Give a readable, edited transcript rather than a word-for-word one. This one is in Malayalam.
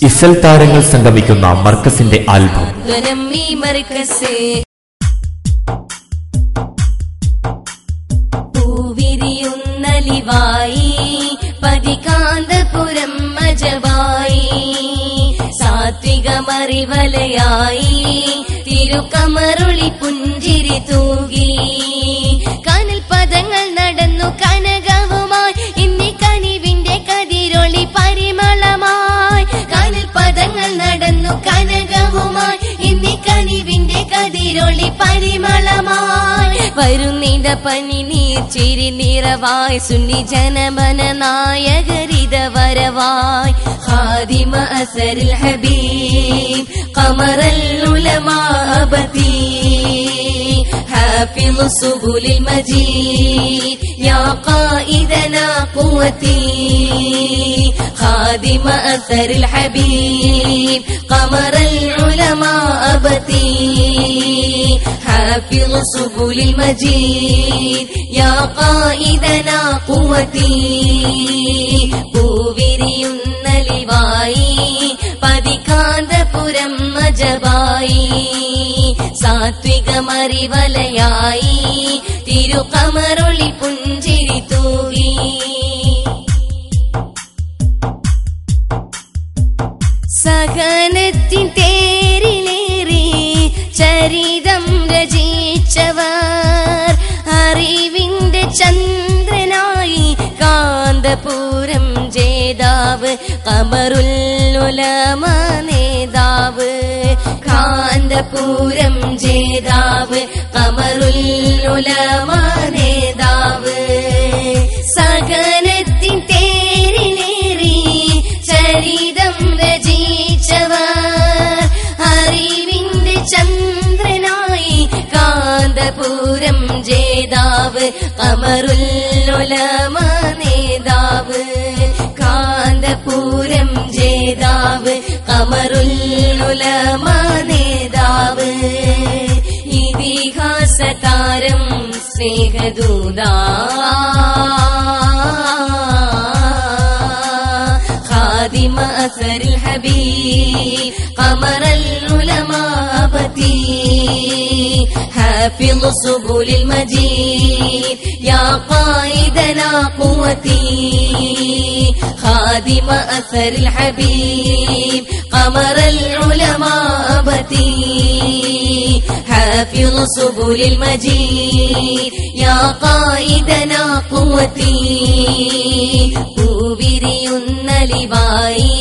ഇസൽ താരങ്ങൾ സംഗമിക്കുന്ന മർക്കസിന്റെ ആൽബം പൂവിരിയുന്നലിവായി പതികാന്തപുരം മജവായി സാത്വികമറിവലയായി തിരുകമറുളി പുഞ്ചിരി തൂകി കനൽ പദങ്ങൾ നടന്നു കനകവുമായി ഇന്നി കനിവിന്റെ കതിരൊളി പരിമളമായി കനൽ പദങ്ങൾ നടന്നു കനകവുമായി ഇന്നി കനിവിന്റെ കതിരൊളി പരിമളമായി വരുന്നിട പനി നീർച്ചിരി നിറവായി സുന്നി ജനമന നായകരിത വരവായി ഖാദിമ അസരിൽ ഹബീബ് ഖമറൽ ഉലമാ അബതി حافظ سبل المجيد يا قائدنا قوتي خادم أثر الحبيب قمر العلماء أبتي حافظ سبل المجيد يا قائدنا قوتي പൂവിരിയുന്നലിവായി പതികാന്തപുരം മജവായി സാത്വികമറിവലയായി തിരുകമറുളി പുഞ്ചിരി തൂകി സഹനത്തിൻ തേരിലേറി ചരിതം രചിച്ചവർ അറിവിന്റെ ചന്ദ്രനായി കാന്തപുരം ജേതാവ് ഖമറുൽ ഉലമ നേതാവ് കാന്തപുരം ജേതാവ് ഖമറുൽ ഉലമ നേതാവ് സഹനത്തിൻ തേരിലേറി ചരിതം രചിച്ചവർ അറിവിന്റെ ചന്ദ്രനായി കാന്തപുരം ജേതാവ് ഖമറുൽ ഉലമ നേതാവ് കാന്തപുരം ജേതാവ് ഖമറുൽ ഉലമ നേതാവ് ഇതിഹാസ താരം സ്നേഹദൂതാ ഖാദിമ അസരിൽ ഹബീബ് ഖമറൽ ഉലമാ അബതി حافظ سبل المجيد يا قائدنا قوتي خادم أثر الحبيب قمر العلماء أبتي حافظ سبل المجيد يا قائدنا قوتي പൂവിരിയുന്നലിവായി